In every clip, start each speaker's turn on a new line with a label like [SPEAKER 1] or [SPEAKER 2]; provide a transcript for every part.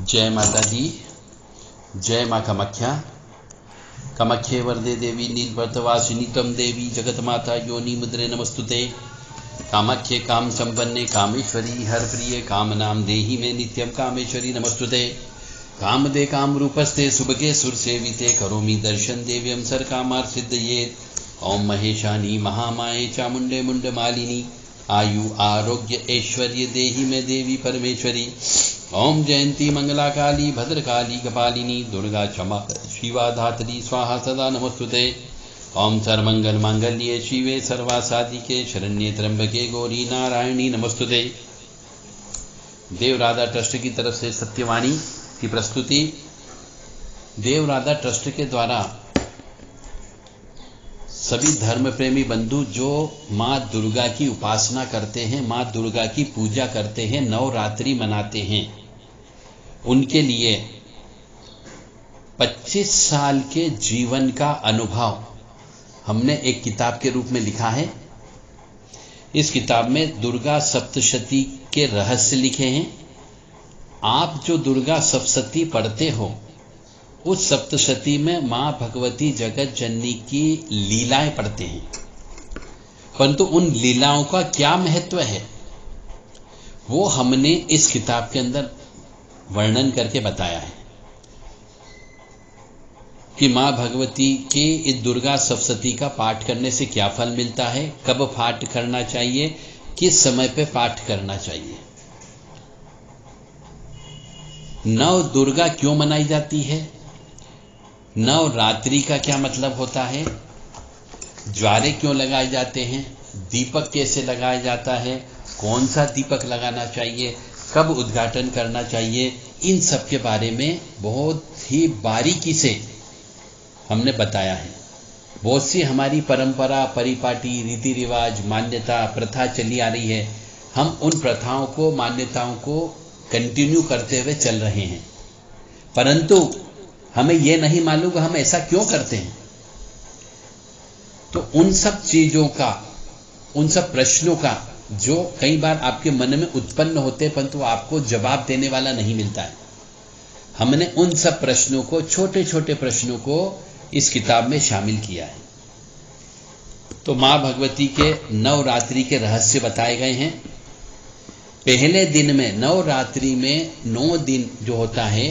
[SPEAKER 1] जय माता दी। जय माँ कामाख्या। कामाख्ये वरदे देवी नीलपर्तवासिनी तम देवी जगत माता योनि मुद्रे नमस्तुते। कामाख्ये काम संपन्ने कामेश्वरी हर प्रिय काम नाम देहि में नित्यम कामेश्वरी नमस्तुते। काम दे काम रूपस्ते सुभगे सुर सेविते करोमि दर्शन देव्यम सर कामार सिद्धयेत। ओम महेशानी महामाये चामुंडे मुंड मालिनी आयु आरोग्य ऐश्वर्य देहि में देवी परमेश्वरी। ओम जयंती मंगला काली भद्रकाली कपालिनी दुर्गा क्षमा शिवा धात्री स्वाहा सदा नमस्तुते। ओम सर्वमंगल मांगल्ये शिवे सर्वासाधिके शरण्ये त्र्यंबके गौरी नारायणी नमस्तुते। देव राधा ट्रस्ट की तरफ से सत्यवाणी की प्रस्तुति। देव राधा ट्रस्ट के द्वारा सभी धर्म प्रेमी बंधु जो माँ दुर्गा की उपासना करते हैं, माँ दुर्गा की पूजा करते हैं, नवरात्रि मनाते हैं, उनके लिए 25 साल के जीवन का अनुभव हमने एक किताब के रूप में लिखा है। इस किताब में दुर्गा सप्तशती के रहस्य लिखे हैं। आप जो दुर्गा सप्तशती पढ़ते हो, उस सप्तशती में मां भगवती जगत जननी की लीलाएं पढ़ते हैं, परंतु उन लीलाओं का क्या महत्व है वो हमने इस किताब के अंदर वर्णन करके बताया है कि मां भगवती के इस दुर्गा सप्तशती का पाठ करने से क्या फल मिलता है, कब पाठ करना चाहिए, किस समय पे पाठ करना चाहिए। नव दुर्गा क्यों मनाई जाती है, नवरात्रि का क्या मतलब होता है, ज्वारे क्यों लगाए जाते हैं, दीपक कैसे लगाया जाता है, कौन सा दीपक लगाना चाहिए, कब उद्घाटन करना चाहिए, इन सब के बारे में बहुत ही बारीकी से हमने बताया है। बहुत सी हमारी परंपरा, परिपाटी, रीति रिवाज, मान्यता, प्रथा चली आ रही है। हम उन प्रथाओं को, मान्यताओं को कंटिन्यू करते हुए चल रहे हैं, परंतु हमें यह नहीं मालूम कि हम ऐसा क्यों करते हैं। तो उन सब चीजों का, उन सब प्रश्नों का जो कई बार आपके मन में उत्पन्न होते हैं परंतु आपको जवाब देने वाला नहीं मिलता है, हमने उन सब प्रश्नों को, छोटे छोटे प्रश्नों को इस किताब में शामिल किया है। तो मां भगवती के नवरात्रि के रहस्य बताए गए हैं। पहले दिन में, नवरात्रि में 9 दिन जो होता है,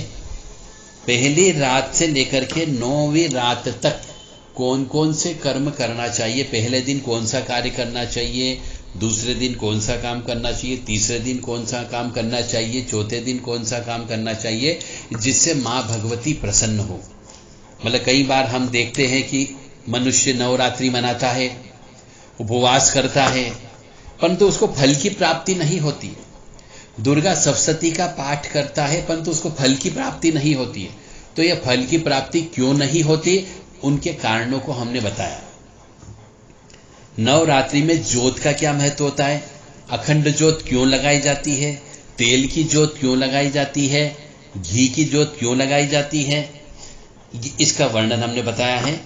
[SPEAKER 1] पहली रात से लेकर के 9वीं रात तक कौन कौन से कर्म करना चाहिए, पहले दिन कौन सा कार्य करना चाहिए, दूसरे दिन कौन सा काम करना चाहिए, तीसरे दिन कौन सा काम करना चाहिए, चौथे दिन कौन सा काम करना चाहिए, जिससे मां भगवती प्रसन्न हो। मतलब कई बार हम देखते हैं कि मनुष्य नवरात्रि मनाता है, उपवास करता है, परंतु उसको फल की प्राप्ति नहीं होती। दुर्गा सप्तशती का पाठ करता है परंतु उसको फल की प्राप्ति नहीं होती है। तो यह फल की प्राप्ति क्यों नहीं होती, उनके कारणों को हमने बताया। नवरात्रि में ज्योत का क्या महत्व होता है, अखंड ज्योत क्यों लगाई जाती है, तेल की ज्योत क्यों लगाई जाती है, घी की ज्योत क्यों लगाई जाती है, इसका वर्णन हमने बताया है।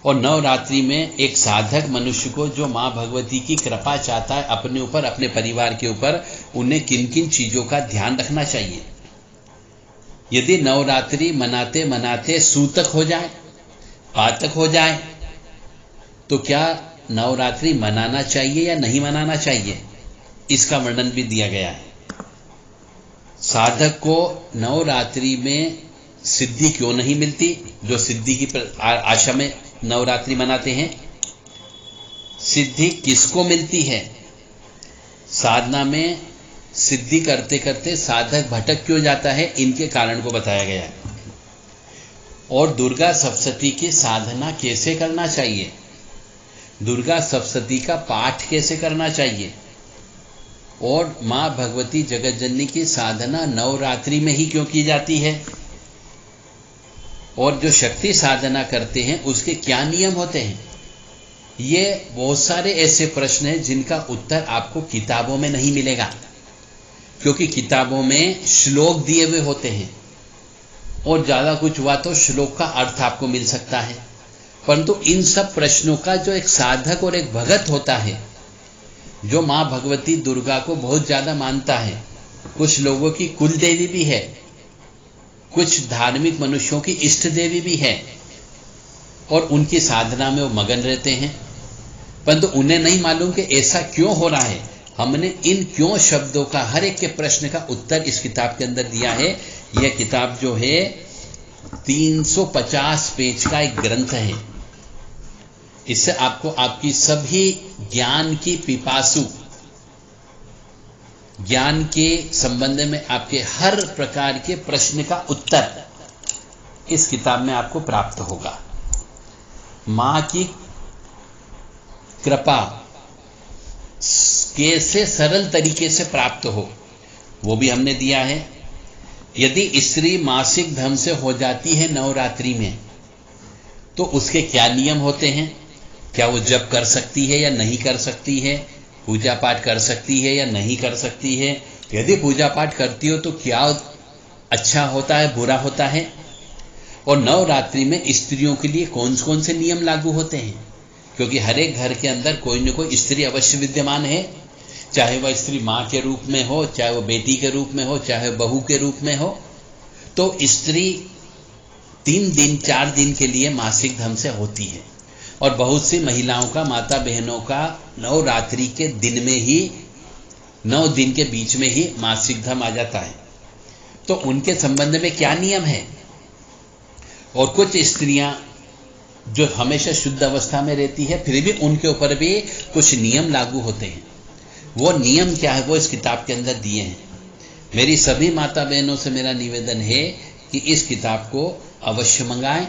[SPEAKER 1] और नवरात्रि में एक साधक मनुष्य को जो मां भगवती की कृपा चाहता है अपने ऊपर, अपने परिवार के ऊपर, उन्हें किन किन चीजों का ध्यान रखना चाहिए। यदि नवरात्रि मनाते मनाते सूतक हो जाए, पातक हो जाए, तो क्या नवरात्रि मनाना चाहिए या नहीं मनाना चाहिए, इसका वर्णन भी दिया गया है। साधक को नवरात्रि में सिद्धि क्यों नहीं मिलती, जो सिद्धि की आशा में नवरात्रि मनाते हैं, सिद्धि किसको मिलती है, साधना में सिद्धि करते करते साधक भटक क्यों जाता है, इनके कारण को बताया गया है। और दुर्गा सप्तशती की साधना कैसे करना चाहिए, दुर्गा सप्तशती का पाठ कैसे करना चाहिए, और मां भगवती जगत जननी की साधना नवरात्रि में ही क्यों की जाती है, और जो शक्ति साधना करते हैं उसके क्या नियम होते हैं। ये बहुत सारे ऐसे प्रश्न हैं जिनका उत्तर आपको किताबों में नहीं मिलेगा, क्योंकि किताबों में श्लोक दिए हुए होते हैं और ज्यादा कुछ हुआ तो श्लोक का अर्थ आपको मिल सकता है, परंतु इन सब प्रश्नों का जो एक साधक और एक भगत होता है, जो मां भगवती दुर्गा को बहुत ज्यादा मानता है, कुछ लोगों की कुल देवी भी है, कुछ धार्मिक मनुष्यों की इष्ट देवी भी है और उनकी साधना में वो मगन रहते हैं, परंतु उन्हें नहीं मालूम कि ऐसा क्यों हो रहा है। हमने इन क्यों शब्दों का हर एक के प्रश्न का उत्तर इस किताब के अंदर दिया है। यह किताब जो है 350 पेज का एक ग्रंथ है। इससे आपको आपकी सभी ज्ञान की पिपासु, ज्ञान के संबंध में आपके हर प्रकार के प्रश्न का उत्तर इस किताब में आपको प्राप्त होगा। मां की कृपा कैसे सरल तरीके से प्राप्त हो वो भी हमने दिया है। यदि स्त्री मासिक धर्म से हो जाती है नवरात्रि में तो उसके क्या नियम होते हैं, क्या वो जप कर सकती है या नहीं कर सकती है, पूजा पाठ कर सकती है या नहीं कर सकती है, यदि पूजा पाठ करती हो तो क्या अच्छा होता है बुरा होता है, और नवरात्रि में स्त्रियों के लिए कौन कौन से नियम लागू होते हैं, क्योंकि हर एक घर के अंदर कोई न कोई स्त्री अवश्य विद्यमान है, चाहे वह स्त्री मां के रूप में हो, चाहे वह बेटी के रूप में हो, चाहे बहू के रूप में हो। तो स्त्री 3 दिन 4 दिन के लिए मासिक धर्म से होती है और बहुत सी महिलाओं का, माता बहनों का नवरात्रि के दिन में ही 9 दिन के बीच में ही मासिक धर्म आ जाता है। तो उनके संबंध में क्या नियम है। और कुछ स्त्रियां जो हमेशा शुद्ध अवस्था में रहती है फिर भी उनके ऊपर भी कुछ नियम लागू होते हैं। वो नियम क्या है वो इस किताब के अंदर दिए हैं। मेरी सभी माता बहनों से मेरा निवेदन है कि इस किताब को अवश्य मंगाएं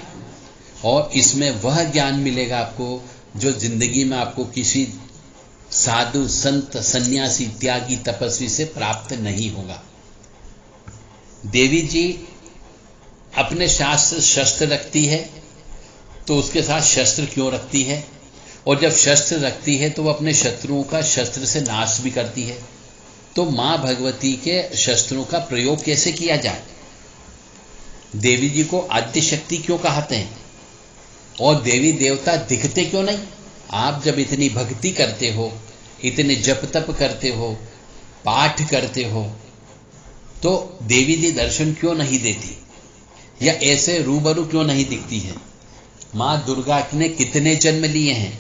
[SPEAKER 1] और इसमें वह ज्ञान मिलेगा आपको जो जिंदगी में आपको किसी साधु, संत, सन्यासी, त्यागी, तपस्वी से प्राप्त नहीं होगा। देवी जी अपने शास्त्र शस्त्र रखती है तो उसके साथ शस्त्र क्यों रखती है, और जब शस्त्र रखती है तो वह अपने शत्रुओं का शस्त्र से नाश भी करती है। तो मां भगवती के शस्त्रों का प्रयोग कैसे किया जाए। देवी जी को आद्य शक्ति क्यों कहते हैं और देवी देवता दिखते क्यों नहीं। आप जब इतनी भक्ति करते हो, इतने जप तप करते हो, पाठ करते हो, तो देवी जी दर्शन क्यों नहीं देती या ऐसे रूबरू क्यों नहीं दिखती है। मां दुर्गा ने कितने जन्म लिए हैं,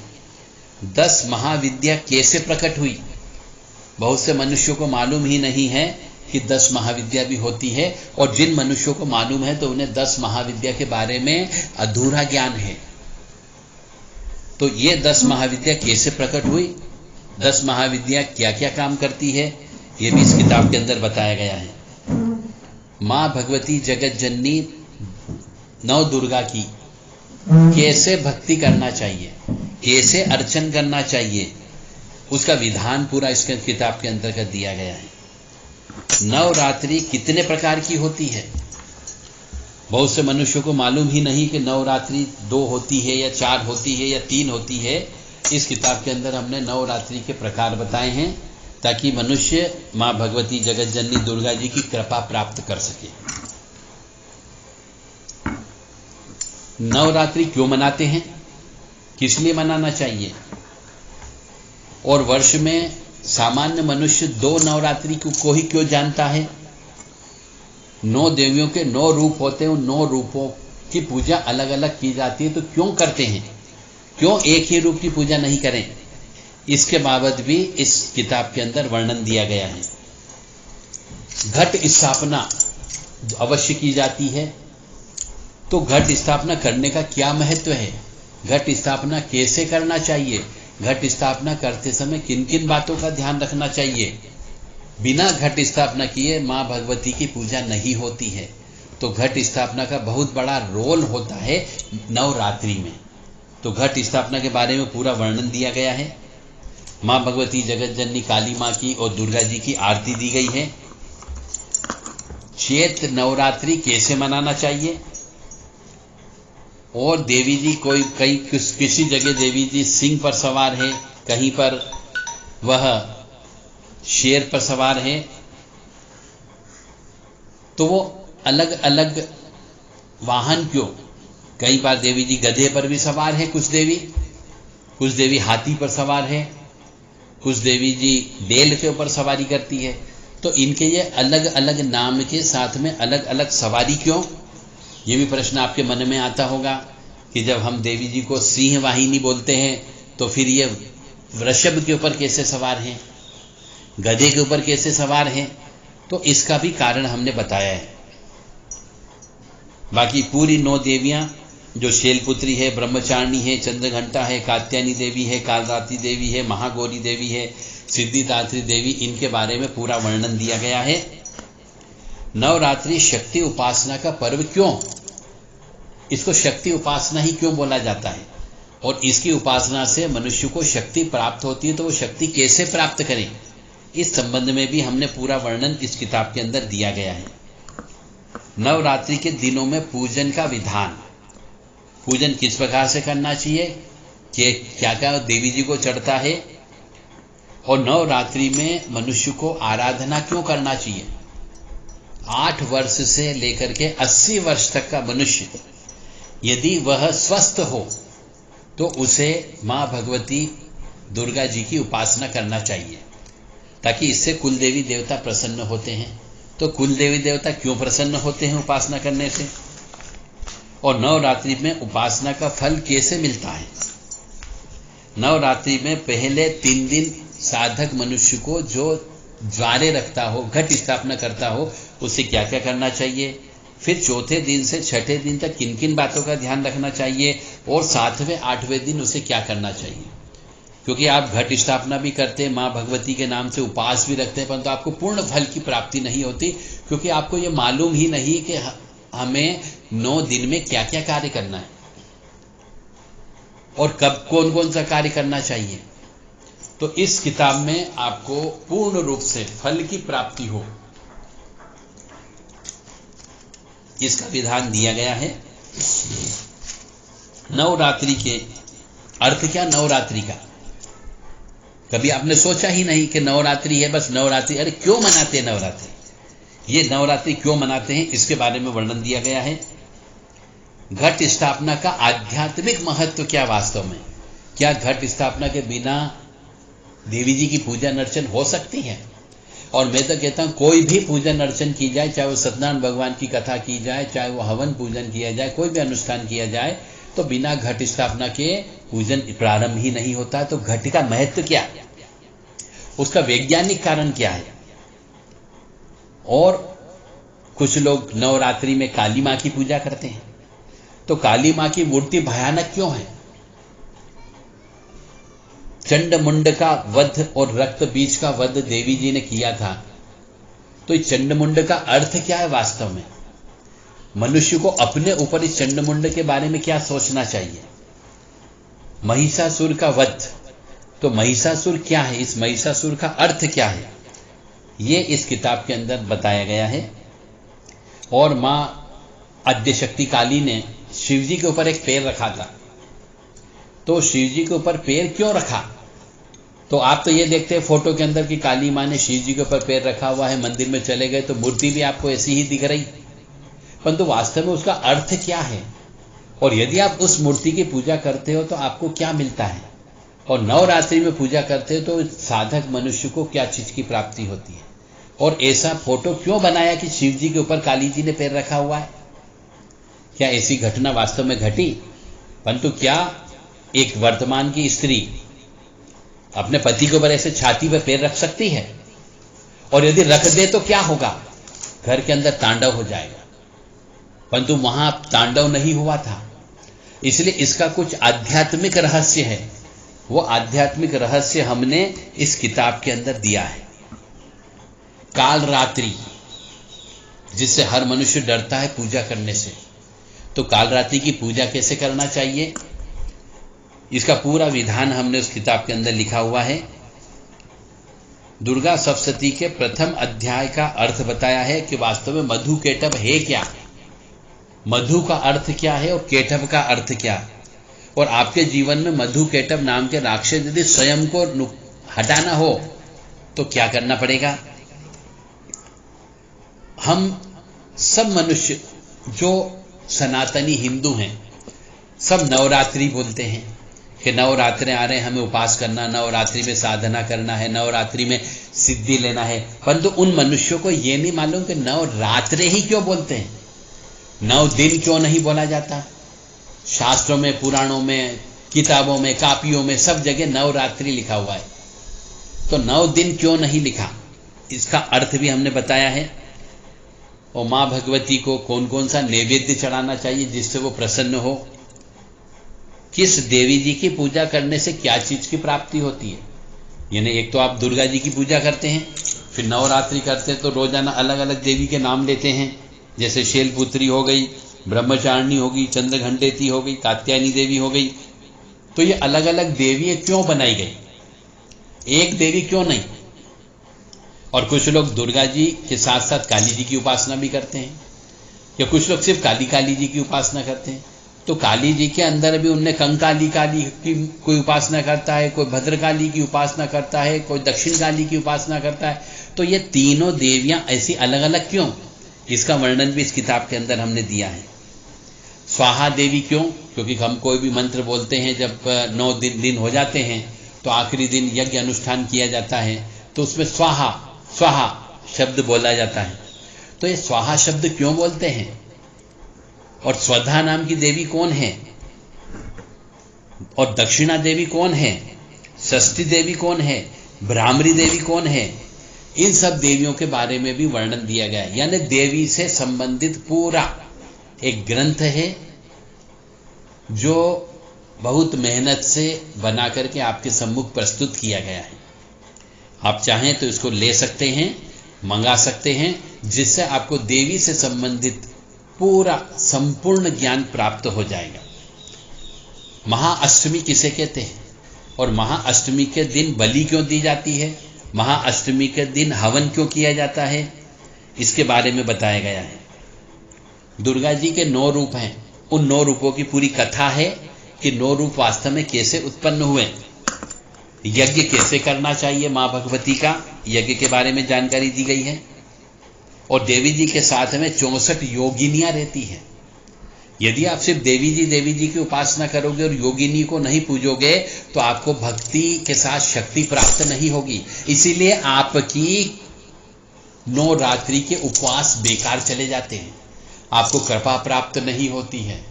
[SPEAKER 1] 10 महाविद्या कैसे प्रकट हुई। बहुत से मनुष्यों को मालूम ही नहीं है कि 10 महाविद्या भी होती है, और जिन मनुष्यों को मालूम है तो उन्हें 10 महाविद्या के बारे में अधूरा ज्ञान है। तो ये 10 महाविद्या कैसे प्रकट हुई, 10 महाविद्या क्या क्या काम करती है, ये भी इस किताब के अंदर बताया गया है। मां भगवती जगत जननी नव दुर्गा की कैसे भक्ति करना चाहिए, कैसे अर्चन करना चाहिए, उसका विधान पूरा इस किताब के अंदर कर दिया गया है। नवरात्रि कितने प्रकार की होती है, बहुत से मनुष्यों को मालूम ही नहीं कि नवरात्रि 2 होती है या 4 होती है या 3 होती है। इस किताब के अंदर हमने नवरात्रि के प्रकार बताए हैं ताकि मनुष्य मां भगवती जगत जननी दुर्गा जी की कृपा प्राप्त कर सके। नवरात्रि क्यों मनाते हैं, किस लिए मनाना चाहिए, और वर्ष में सामान्य मनुष्य 2 नवरात्रि को ही क्यों जानता है। 9 देवियों के 9 रूप होते हैं, उन 9 रूपों की पूजा अलग अलग की जाती है, तो क्यों करते हैं, क्यों एक ही रूप की पूजा नहीं करें। इसके बाबत भी इस किताब के अंदर वर्णन दिया गया है। घट स्थापना अवश्य की जाती है, तो घट स्थापना करने का क्या महत्व है, घट स्थापना कैसे करना चाहिए, घट स्थापना करते समय किन किन बातों का ध्यान रखना चाहिए। बिना घट स्थापना किए मां भगवती की पूजा नहीं होती है। तो घट स्थापना का बहुत बड़ा रोल होता है नवरात्रि में। तो घट स्थापना के बारे में पूरा वर्णन दिया गया है। मां भगवती जगत जननी काली मां की और दुर्गा जी की आरती दी गई है। चैत्र नवरात्रि कैसे मनाना चाहिए, और देवी जी किसी जगह देवी जी सिंह पर सवार है, कहीं पर वह शेर पर सवार है, तो वो अलग अलग वाहन क्यों। कई बार देवी जी गधे पर भी सवार है, कुछ देवी हाथी पर सवार है, कुछ देवी जी बैल के ऊपर सवारी करती है। तो इनके ये अलग अलग नाम के साथ में अलग अलग सवारी क्यों? ये भी प्रश्न आपके मन में आता होगा कि जब हम देवी जी को सिंह वाहिनी बोलते हैं तो फिर ये वृषभ के ऊपर कैसे सवार हैं, गधे के ऊपर कैसे सवार हैं? तो इसका भी कारण हमने बताया है। बाकी पूरी 9 देवियां जो शैलपुत्री है, ब्रह्मचारिणी है, चंद्रघंटा है, कात्यायनी देवी है, कालरात्रि देवी है, महागौरी देवी है, सिद्धिदात्री देवी, इनके बारे में पूरा वर्णन दिया गया है। नवरात्रि शक्ति उपासना का पर्व क्यों? इसको शक्ति उपासना ही क्यों बोला जाता है और इसकी उपासना से मनुष्य को शक्ति प्राप्त होती है, तो वो शक्ति कैसे प्राप्त करें, इस संबंध में भी हमने पूरा वर्णन इस किताब के अंदर दिया गया है। नवरात्रि के दिनों में पूजन का विधान, पूजन किस प्रकार से करना चाहिए, कि क्या क्या देवी जी को चढ़ता है, और नवरात्रि में मनुष्य को आराधना क्यों करना चाहिए। 8 वर्ष से लेकर के 80 वर्ष तक का मनुष्य यदि वह स्वस्थ हो तो उसे मां भगवती दुर्गा जी की उपासना करना चाहिए, ताकि इससे कुल देवी देवता प्रसन्न होते हैं। तो कुल देवी देवता क्यों प्रसन्न होते हैं उपासना करने से, और नवरात्रि में उपासना का फल कैसे मिलता है। नवरात्रि में पहले 3 दिन साधक मनुष्य को जो ज्वारे रखता हो, घट स्थापना करता हो, उसे क्या क्या करना चाहिए, फिर चौथे दिन से छठे दिन तक किन किन बातों का ध्यान रखना चाहिए, और 7वें 8वें दिन उसे क्या करना चाहिए। क्योंकि आप घट स्थापना भी करते हैं, मां भगवती के नाम से उपास भी रखते हैं, परंतु आपको पूर्ण फल की प्राप्ति नहीं होती, क्योंकि आपको ये मालूम ही नहीं कि हमें 9 दिन में क्या क्या कार्य करना है और कब कौन कौन सा कार्य करना चाहिए। तो इस किताब में आपको पूर्ण रूप से फल की प्राप्ति हो, इसका विधान दिया गया है। नवरात्रि के अर्थ क्या, नवरात्रि का कभी आपने सोचा ही नहीं कि नवरात्रि है, बस नवरात्रि, अरे क्यों मनाते हैं नवरात्रि, ये नवरात्रि क्यों मनाते हैं, इसके बारे में वर्णन दिया गया है। घट स्थापना का आध्यात्मिक महत्व क्या वास्तव में, क्या घट स्थापना के बिना देवी जी की पूजा अर्चन हो सकती है। और मैं तो कहता हूं कोई भी पूजन अर्चन की जाए, चाहे वो सत्यनारायण भगवान की कथा की जाए, चाहे वो हवन पूजन किया जाए, कोई भी अनुष्ठान किया जाए, तो बिना घट स्थापना के पूजन प्रारंभ ही नहीं होता। तो घट का महत्व क्या है, उसका वैज्ञानिक कारण क्या है। और कुछ लोग नवरात्रि में काली मां की पूजा करते हैं, तो काली मां की मूर्ति भयानक क्यों है। चंड मुंड का वध और रक्त बीज का वध देवी जी ने किया था, तो इस चंड मुंड का अर्थ क्या है वास्तव में। मनुष्य को अपने ऊपर इस चंड मुंड के बारे में क्या सोचना चाहिए। महिषासुर का वध, तो महिषासुर क्या है, इस महिषासुर का अर्थ क्या है, ये इस किताब के अंदर बताया गया है। और मां आद्यशक्ति काली ने शिव जी के ऊपर एक पैर रखा था, तो शिव जी के ऊपर पैर क्यों रखा, तो आप तो ये देखते हैं फोटो के अंदर कि काली मां ने शिव जी के ऊपर पैर रखा हुआ है, मंदिर में चले गए तो मूर्ति भी आपको ऐसी ही दिख रही, परंतु वास्तव में उसका अर्थ क्या है, और यदि आप उस मूर्ति की पूजा करते हो तो आपको क्या मिलता है, और नवरात्रि में पूजा करते हो तो साधक मनुष्य को क्या चीज की प्राप्ति होती है। और ऐसा फोटो क्यों बनाया कि शिव जी के ऊपर काली जी ने पैर रखा हुआ है, क्या ऐसी घटना वास्तव में घटी। परंतु क्या एक वर्तमान की स्त्री अपने पति के ऊपर ऐसे छाती पर पैर रख सकती है, और यदि रख दे तो क्या होगा, घर के अंदर तांडव हो जाएगा, परंतु वहां तांडव नहीं हुआ था। इसलिए इसका कुछ आध्यात्मिक रहस्य है, वो आध्यात्मिक रहस्य हमने इस किताब के अंदर दिया है। काल रात्रि, जिससे हर मनुष्य डरता है पूजा करने से, तो काल रात्रि की पूजा कैसे करना चाहिए, इसका पूरा विधान हमने उस किताब के अंदर लिखा हुआ है। दुर्गा सप्तशती के प्रथम अध्याय का अर्थ बताया है कि वास्तव में मधु केटभ है क्या, मधु का अर्थ क्या है और केटभ का अर्थ क्या, और आपके जीवन में मधु केटभ नाम के राक्षस यदि स्वयं को हटाना हो तो क्या करना पड़ेगा। हम सब मनुष्य जो सनातनी हिंदू हैं सब नवरात्रि बोलते हैं, कि नवरात्रे आ रहे हैं, हमें उपास करना, नवरात्रि में साधना करना है, नवरात्रि में सिद्धि लेना है। परंतु उन मनुष्यों को ये नहीं मालूम कि नवरात्रे ही क्यों बोलते हैं, 9 दिन क्यों नहीं बोला जाता। शास्त्रों में, पुराणों में, किताबों में, कापियों में सब जगह नवरात्रि लिखा हुआ है, तो 9 दिन क्यों नहीं लिखा, इसका अर्थ भी हमने बताया है। और माँ भगवती को कौन कौन सा नैवेद्य चढ़ाना चाहिए जिससे वो प्रसन्न हो, किस देवी जी की पूजा करने से क्या चीज की प्राप्ति होती है। यानी एक तो आप दुर्गा जी की पूजा करते हैं, फिर नवरात्रि करते हैं तो रोजाना अलग अलग देवी के नाम लेते हैं, जैसे शैलपुत्री हो गई, ब्रह्मचारिणी हो गई, चंद्रघंटेती हो गई, कात्यायनी देवी हो गई। तो ये अलग अलग देवी क्यों बनाई गई, एक देवी क्यों नहीं। और कुछ लोग दुर्गा जी के साथ साथ काली जी की उपासना भी करते हैं, या कुछ लोग सिर्फ काली जी की उपासना करते हैं। तो काली जी के अंदर भी उनने कंकाली काली की कोई उपासना करता है, कोई भद्रकाली की उपासना करता है, कोई दक्षिण काली की उपासना करता है। तो ये तीनों देवियां ऐसी अलग अलग क्यों, इसका वर्णन भी इस किताब के अंदर हमने दिया है। स्वाहा देवी क्यों, क्योंकि हम कोई भी मंत्र बोलते हैं जब 9 दिन हो जाते हैं तो आखिरी दिन यज्ञ अनुष्ठान किया जाता है, तो उसमें स्वाहा स्वाहा शब्द बोला जाता है। तो ये स्वाहा शब्द क्यों बोलते हैं, और स्वधा नाम की देवी कौन है, और दक्षिणा देवी कौन है, षष्ठी देवी कौन है, भ्रामरी देवी कौन है, इन सब देवियों के बारे में भी वर्णन दिया गया है। यानी देवी से संबंधित पूरा एक ग्रंथ है जो बहुत मेहनत से बना करके आपके सम्मुख प्रस्तुत किया गया है। आप चाहें तो इसको ले सकते हैं, मंगा सकते हैं, जिससे आपको देवी से संबंधित पूरा संपूर्ण ज्ञान प्राप्त हो जाएगा। महाअष्टमी किसे कहते हैं, और महाअष्टमी के दिन बलि क्यों दी जाती है, महाअष्टमी के दिन हवन क्यों किया जाता है, इसके बारे में बताया गया है। दुर्गा जी के 9 रूप हैं, उन 9 रूपों की पूरी कथा है कि 9 रूप वास्तव में कैसे उत्पन्न हुए, यज्ञ कैसे करना चाहिए, मां भगवती का यज्ञ के बारे में जानकारी दी गई है। और देवी जी के साथ में 64 योगिनियां रहती हैं। यदि आप सिर्फ देवी जी की उपासना करोगे और योगिनी को नहीं पूजोगे तो आपको भक्ति के साथ शक्ति प्राप्त नहीं होगी। इसीलिए आपकी 9 रात्रि के उपवास बेकार चले जाते हैं, आपको कृपा प्राप्त नहीं होती है।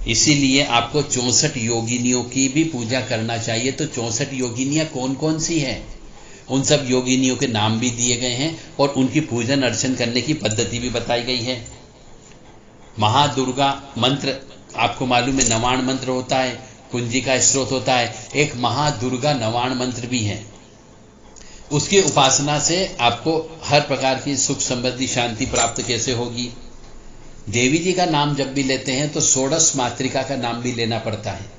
[SPEAKER 1] इसीलिए आपको 64 योगिनियों की भी पूजा करना चाहिए। तो 64 योगिनियां कौन कौन सी हैं, उन सब योगिनियों के नाम भी दिए गए हैं और उनकी पूजन अर्चन करने की पद्धति भी बताई गई है। महादुर्गा मंत्र आपको मालूम है, नवाण मंत्र होता है, कुंजी का स्रोत होता है, एक महादुर्गा नवाण मंत्र भी है। उसकी उपासना से आपको हर प्रकार की सुख समृद्धि शांति प्राप्त कैसे होगी। देवी जी का नाम जब भी लेते हैं तो षोडश मातृका का नाम भी लेना पड़ता है।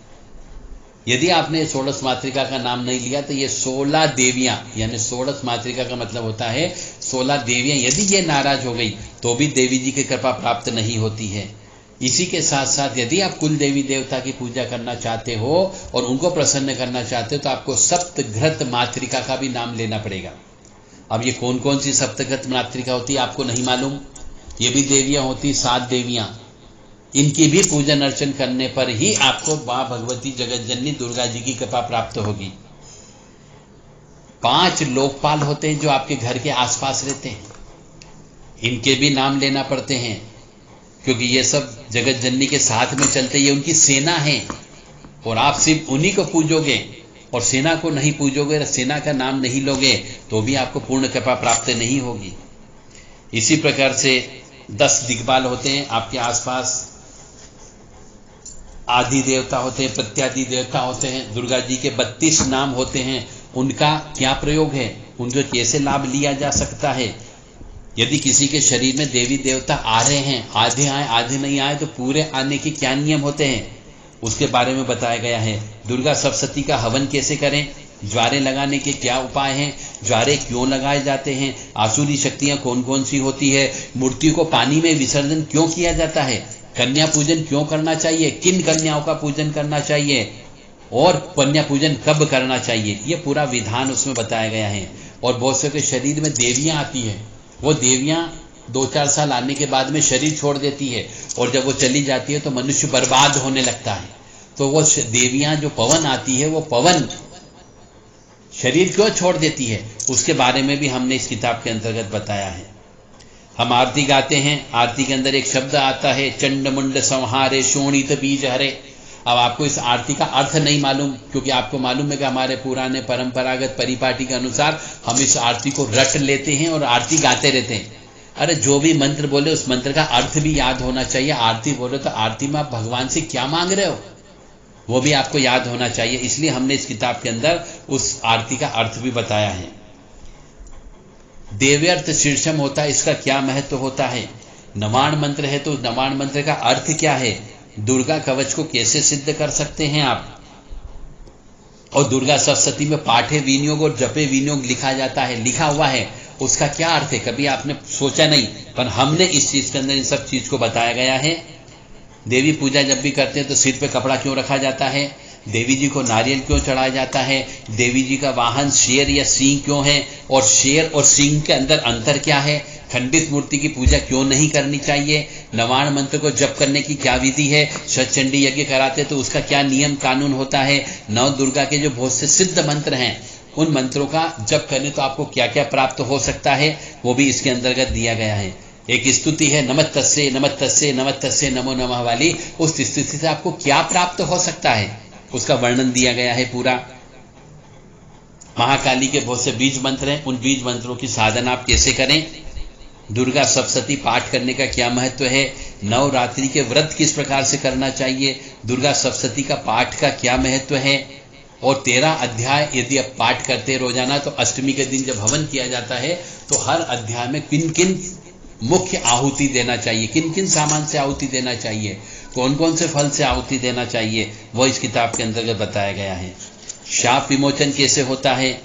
[SPEAKER 1] यदि आपने षोडश मातृका का नाम नहीं लिया तो ये 16 देवियां, यानी षोडश मातृका का मतलब होता है 16 देवियां, यदि ये नाराज हो गई तो भी देवी जी की कृपा प्राप्त नहीं होती है। इसी के साथ साथ यदि आप कुल देवी देवता की पूजा करना चाहते हो और उनको प्रसन्न करना चाहते हो तो आपको सप्तघ्रत मातृका का भी नाम लेना पड़ेगा। अब ये कौन कौन सी सप्तघ्रत मातृका होती है आपको नहीं मालूम, ये भी देवियां होती, 7 देवियां। इनकी भी पूजन अर्चन करने पर ही आपको मां भगवती जगत जननी दुर्गा जी की कृपा प्राप्त होगी। 5 लोकपाल होते हैं जो आपके घर के आसपास रहते हैं, इनके भी नाम लेना पड़ते हैं, क्योंकि ये सब जगत जननी के साथ में चलते, ये उनकी सेना है। और आप सिर्फ उन्हीं को पूजोगे और सेना को नहीं पूजोगे, सेना का नाम नहीं लोगे तो भी आपको पूर्ण कृपा प्राप्त नहीं होगी। इसी प्रकार से 10 दिग्पाल होते हैं आपके आसपास, आदि देवता होते हैं, प्रत्यादि देवता होते हैं। दुर्गा जी के 32 नाम होते हैं, उनका क्या प्रयोग है, उनसे कैसे लाभ लिया जा सकता है। यदि किसी के शरीर में देवी देवता आ रहे हैं, आधे आए आधे नहीं आए, तो पूरे आने के क्या नियम होते हैं उसके बारे में बताया गया है। दुर्गा सप्तशती का हवन कैसे करें, ज्वारे लगाने के क्या उपाय हैं, ज्वारे क्यों लगाए जाते हैं, आसुरी शक्तियां कौन कौन सी होती है, मूर्ति को पानी में विसर्जन क्यों किया जाता है, कन्या पूजन क्यों करना चाहिए, किन कन्याओं का पूजन करना चाहिए और कन्या पूजन कब करना चाहिए, ये पूरा विधान उसमें बताया गया है। और बहुत से के शरीर में देवियां आती है, वो देवियां 2-4 साल आने के बाद में शरीर छोड़ देती है और जब वो चली जाती है तो मनुष्य बर्बाद होने लगता है। तो वो देवियां जो पवन आती है वो पवन शरीर क्यों छोड़ देती है, उसके बारे में भी हमने इस किताब के अंतर्गत बताया है। हम आरती गाते हैं, आरती के अंदर एक शब्द आता है चंड मुंड संहारे शोणित बीज हरे। अब आपको इस आरती का अर्थ नहीं मालूम, क्योंकि आपको मालूम है कि हमारे पुराने परंपरागत परिपाटी के अनुसार हम इस आरती को रट लेते हैं और आरती गाते रहते हैं। अरे जो भी मंत्र बोले उस मंत्र का अर्थ भी याद होना चाहिए। आरती बोले तो आरती में आप भगवान से क्या मांग रहे हो वो भी आपको याद होना चाहिए। इसलिए हमने इस किताब के अंदर उस आरती का अर्थ भी बताया है। देव्यर्थ शीर्षम होता है, इसका क्या महत्व होता है। नवाण मंत्र है तो नवाण मंत्र का अर्थ क्या है, दुर्गा कवच को कैसे सिद्ध कर सकते हैं आप, और दुर्गा सप्तशती में पाठे विनियोग और जपे विनियोग लिखा जाता है, लिखा हुआ है, उसका क्या अर्थ है, कभी आपने सोचा नहीं, पर हमने इस चीज के अंदर इन सब चीज को बताया गया है। देवी पूजा जब भी करते हैं तो सिर पे कपड़ा क्यों रखा जाता है, देवी जी को नारियल क्यों चढ़ाया जाता है, देवी जी का वाहन शेर या सिंह क्यों है, और शेर और सिंह के अंदर अंतर क्या है, खंडित मूर्ति की पूजा क्यों नहीं करनी चाहिए, नवाण मंत्र को जप करने की क्या विधि है, शतचंडी यज्ञ कराते तो उसका क्या नियम कानून होता है, नव दुर्गा के जो बहुत से सिद्ध मंत्र हैं उन मंत्रों का जप करने तो आपको क्या क्या प्राप्त हो सकता है, वो भी इसके अंतर्गत दिया गया है। एक स्तुति है नमस्तस्ये नमस्तस्ये नमस्तस्ये नमो नमः वाली, उस स्तुति से आपको क्या प्राप्त हो सकता है उसका वर्णन दिया गया है पूरा। महाकाली के बहुत से बीज मंत्र हैं, उन बीज मंत्रों की साधना आप कैसे करें, दुर्गा सप्तशती पाठ करने का क्या महत्व है, नवरात्रि के व्रत किस प्रकार से करना चाहिए, दुर्गा सप्तशती का पाठ का क्या महत्व है, और 13 अध्याय यदि आप पाठ करते रोजाना तो अष्टमी के दिन जब हवन किया जाता है तो हर अध्याय में किन किन मुख्य आहुति देना चाहिए, किन किन सामान से आहुति देना चाहिए, कौन कौन से फल से आहुति देना चाहिए, वो इस किताब के अंतर्गत बताया गया है। शाप विमोचन कैसे होता है,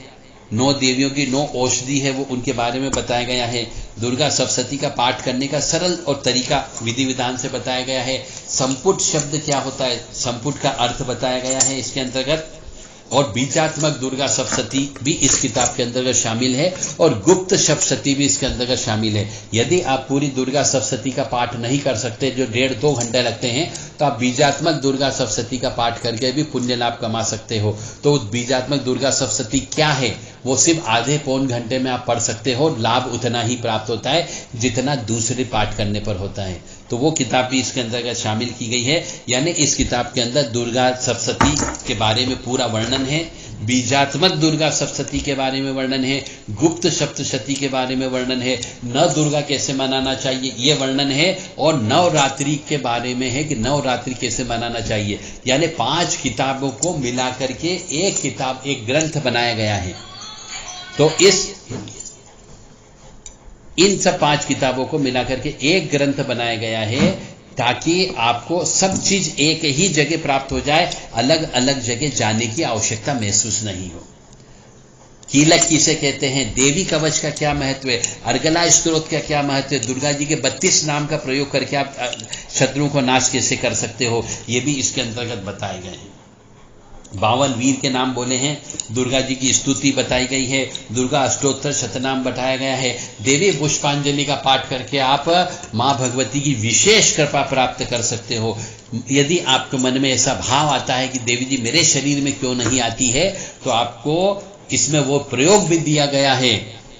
[SPEAKER 1] 9 देवियों की 9 औषधि है वो उनके बारे में बताया गया है। दुर्गा सप्तशती का पाठ करने का सरल और तरीका विधि विधान से बताया गया है। संपुट शब्द क्या होता है, संपुट का अर्थ बताया गया है इसके अंतर्गत, और बीजात्मक दुर्गा सप्तशती भी इस किताब के अंतर्गत शामिल है, और गुप्त सप्तशती भी इसके अंतर्गत शामिल है। यदि आप पूरी दुर्गा सप्तशती का पाठ नहीं कर सकते, जो 1.5-2 घंटे लगते हैं, तो आप बीजात्मक दुर्गा सप्तशती का पाठ करके भी पुण्य लाभ कमा सकते हो। तो बीजात्मक दुर्गा सप्तशती क्या है वो सिर्फ आधे-पौन घंटे में आप पढ़ सकते हो, लाभ उतना ही प्राप्त होता है जितना दूसरे पाठ करने पर होता है। तो वो किताब भी इसके अंतर्गत शामिल की गई है, यानी इस किताब के अंदर दुर्गा सप्तशती के बारे में पूरा वर्णन है, बीजात्मक दुर्गा सप्तशती के बारे में वर्णन है, गुप्त सप्तशती के बारे में वर्णन है, नव दुर्गा कैसे मनाना चाहिए ये वर्णन है, और नवरात्रि के बारे में है कि नवरात्रि कैसे मनाना चाहिए। यानी 5 किताबों को मिला करके एक किताब, एक ग्रंथ बनाया गया है। तो इन सब 5 किताबों को मिलाकर के एक ग्रंथ बनाया गया है, ताकि आपको सब चीज एक ही जगह प्राप्त हो जाए, अलग अलग जगह जाने की आवश्यकता महसूस नहीं हो। कीलक किसे कहते हैं, देवी कवच का क्या महत्व है, अर्गला स्त्रोत का क्या महत्व है, दुर्गा जी के 32 नाम का प्रयोग करके आप शत्रुओं को नाश कैसे कर सकते हो, ये भी इसके अंतर्गत बताए गए हैं। 52 वीर के नाम बोले हैं, दुर्गा जी की स्तुति बताई गई है, दुर्गा अष्टोत्तर शतनाम बताया गया है। देवी पुष्पांजलि का पाठ करके आप मां भगवती की विशेष कृपा प्राप्त कर सकते हो। यदि आपके मन में ऐसा भाव आता है कि देवी जी मेरे शरीर में क्यों नहीं आती है, तो आपको इसमें वो प्रयोग भी दिया गया है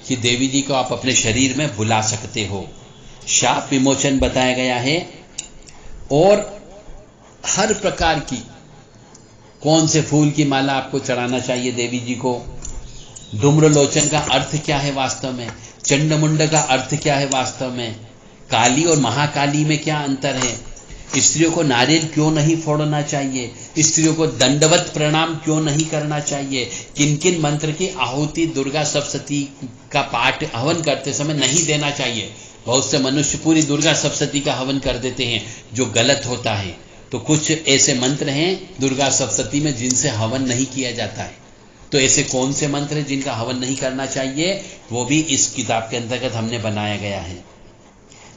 [SPEAKER 1] कि देवी जी को आप अपने शरीर में बुला सकते हो। शाप विमोचन बताया गया है, और हर प्रकार की कौन से फूल की माला आपको चढ़ाना चाहिए देवी जी को, धूम्रलोचन का अर्थ क्या है वास्तव में, चंडमुंड का अर्थ क्या है वास्तव में, काली और महाकाली में क्या अंतर है, स्त्रियों को नारियल क्यों नहीं फोड़ना चाहिए, स्त्रियों को दंडवत प्रणाम क्यों नहीं करना चाहिए, किन किन मंत्र की आहुति दुर्गा सप्तशती का पाठ हवन करते समय नहीं देना चाहिए। बहुत से मनुष्य पूरी दुर्गा सप्तशती का हवन कर देते हैं, जो गलत होता है। तो कुछ ऐसे मंत्र हैं दुर्गा सप्तशती में जिनसे हवन नहीं किया जाता है। तो ऐसे कौन से मंत्र हैं जिनका हवन नहीं करना चाहिए, वो भी इस किताब के अंतर्गत हमने बनाया गया है।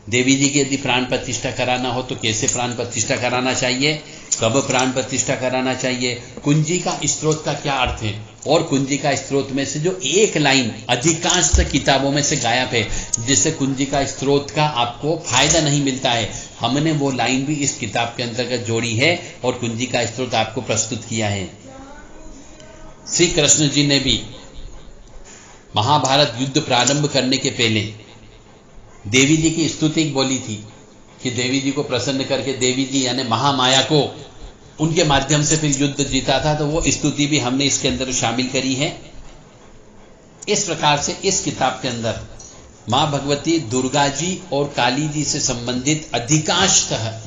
[SPEAKER 1] देवी जी की यदि प्राण प्रतिष्ठा कराना हो तो कैसे प्राण प्रतिष्ठा कराना चाहिए, कब प्राण प्रतिष्ठा कराना चाहिए, कुंजी का स्त्रोत का क्या अर्थ है, और कुंजी का स्त्रोत में से जो एक लाइन अधिकांश किताबों में से गायब है, जिससे कुंजी का स्त्रोत का आपको फायदा नहीं मिलता है, हमने वो लाइन भी इस किताब के अंतर्गत जोड़ी है और कुंजी का स्त्रोत आपको प्रस्तुत किया है। श्री कृष्ण जी ने भी महाभारत युद्ध प्रारंभ करने के पहले देवी जी की स्तुति बोली थी कि देवी जी को प्रसन्न करके देवी जी यानी महामाया को उनके माध्यम से फिर युद्ध जीता था, तो वो स्तुति भी हमने इसके अंदर शामिल करी है। इस प्रकार से इस किताब के अंदर मां भगवती दुर्गा जी और काली जी से संबंधित अधिकांशतः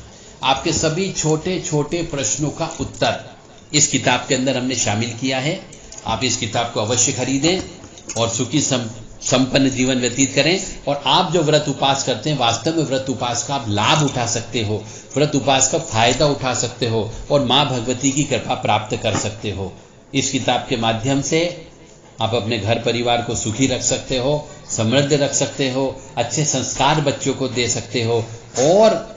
[SPEAKER 1] आपके सभी छोटे छोटे प्रश्नों का उत्तर इस किताब के अंदर हमने शामिल किया है। आप इस किताब को अवश्य खरीदें और सुखी संपन्न जीवन व्यतीत करें। और आप जो व्रत उपास करते हैं, वास्तव में व्रत उपास का आप लाभ उठा सकते हो, व्रत उपास का फायदा उठा सकते हो और मां भगवती की कृपा प्राप्त कर सकते हो। इस किताब के माध्यम से आप अपने घर परिवार को सुखी रख सकते हो, समृद्ध रख सकते हो, अच्छे संस्कार बच्चों को दे सकते हो और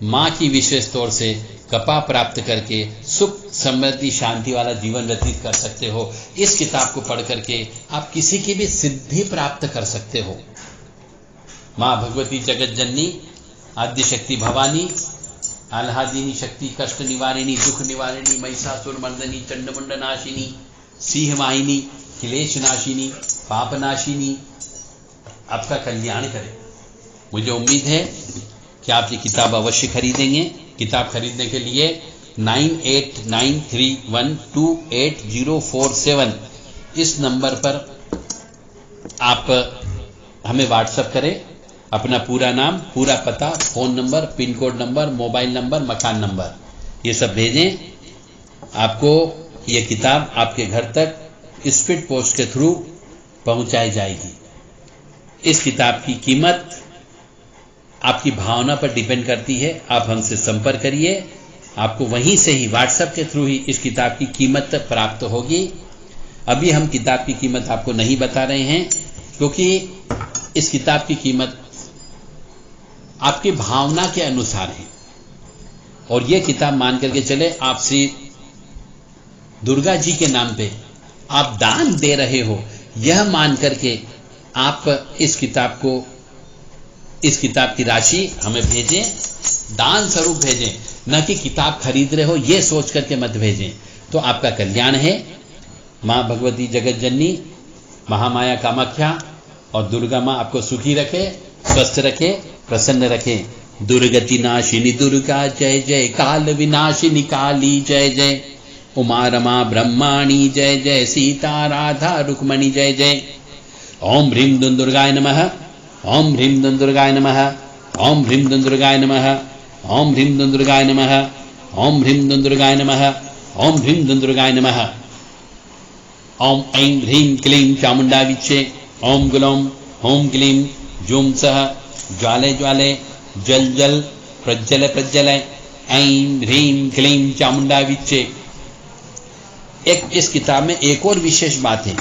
[SPEAKER 1] मां की विशेष तौर से कृपा प्राप्त करके सुख समृद्धि शांति वाला जीवन व्यतीत कर सकते हो। इस किताब को पढ़ करके आप किसी की भी सिद्धि प्राप्त कर सकते हो। मां भगवती जगत जननी आद्य शक्ति भवानी आह्लादिनी शक्ति कष्ट निवारिणी दुख निवारिणी महिषासुर मर्दनी चंडमुंड नाशिनी सिंह वाहिनी क्लेश नाशिनी पाप नाशिनी आपका कल्याण करे। मुझे उम्मीद है कि आप ये किताब अवश्य खरीदेंगे। किताब खरीदने के लिए 9893128047 इस नंबर पर आप हमें व्हाट्सएप करें, अपना पूरा नाम, पूरा पता, phone number, pin code number, mobile number, मकान नंबर, ये सब भेजें। आपको ये किताब आपके घर तक स्पीड पोस्ट के थ्रू पहुंचाई जाएगी। इस किताब की कीमत आपकी भावना पर डिपेंड करती है। आप हमसे संपर्क करिए, आपको वहीं से ही व्हाट्सएप के थ्रू ही इस किताब की कीमत प्राप्त होगी। अभी हम किताब की कीमत आपको नहीं बता रहे हैं क्योंकि इस किताब की कीमत आपकी भावना के अनुसार है और यह किताब मान करके चले आप श्री दुर्गा जी के नाम पे आप दान दे रहे हो, यह मान करके आप इस किताब की राशि हमें भेजें, दान स्वरूप भेजें, न कि किताब खरीद रहे हो ये सोच करके मत भेजें, तो आपका कल्याण है। मां भगवती जगत जननी महामाया कामाख्या और दुर्गा मां आपको सुखी रखे, स्वस्थ रखे, प्रसन्न रखे। दुर्गति नाशिनी दुर्गा जय जय, काल विनाशिनी काली जय जय, उमा रमा ब्रह्माणी जय जय, सीता राधा रुक्मणी जय जय। ओम ह्रीं दुं दुर्गाय नमः, ओम ह्रीं दुं दुर्गाय नमः, ओम ह्रीं दुं दुर्गाय नमः, ओम ह्रीं दुं दुर्गाय नमः, ओम ह्रीं दुं दुर्गाय नमः, ओम ह्रीं दुं दुर्गाय नमः। ओम ऐं ह्रीं क्लीं चामुंडा विच्चे, ओम गुलौं ओम क्लीं जूं सः ज्वाले ज्वाले, जल जल प्रज्वल प्रज्वल, ऐं ह्रीं क्लीं चामुंडा विच्चे। इस किताब में एक और विशेष बात है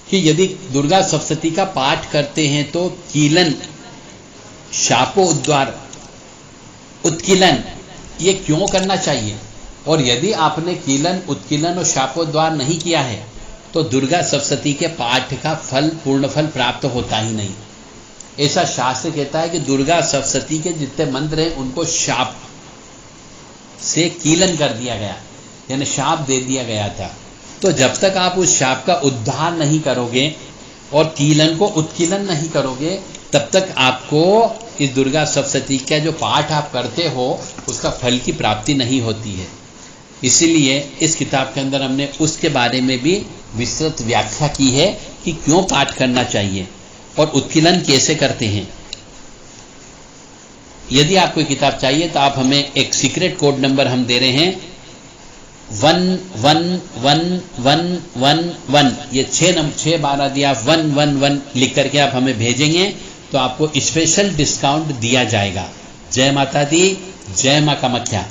[SPEAKER 1] कि यदि दुर्गा सप्तशती का पाठ करते हैं तो कीलन, शापोद्वार, उत्कीलन ये क्यों करना चाहिए, और यदि आपने कीलन, उत्कीलन और शापोद्वार नहीं किया है तो दुर्गा सप्तशती के पाठ का फल, पूर्ण फल प्राप्त होता ही नहीं। ऐसा शास्त्र कहता है कि दुर्गा सप्तशती के जितने मंत्र हैं उनको शाप से कीलन कर दिया गया, यानी शाप दे दिया गया था। तो जब तक आप उस शाप का उद्धार नहीं करोगे और कीलन को उत्कीलन नहीं करोगे, तब तक आपको इस दुर्गा सप्तशती का जो पाठ आप करते हो उसका फल की प्राप्ति नहीं होती है। इसीलिए इस किताब के अंदर हमने उसके बारे में भी विस्तृत व्याख्या की है कि क्यों पाठ करना चाहिए और उत्कीलन कैसे करते हैं। यदि आपको किताब चाहिए तो आप हमें एक सीक्रेट कोड नंबर हम दे रहे हैं 111111, ये 6 बार यदि आप 111 लिख करके आप हमें भेजेंगे तो आपको स्पेशल डिस्काउंट दिया जाएगा। जय माता दी, जय मां कामाख्या।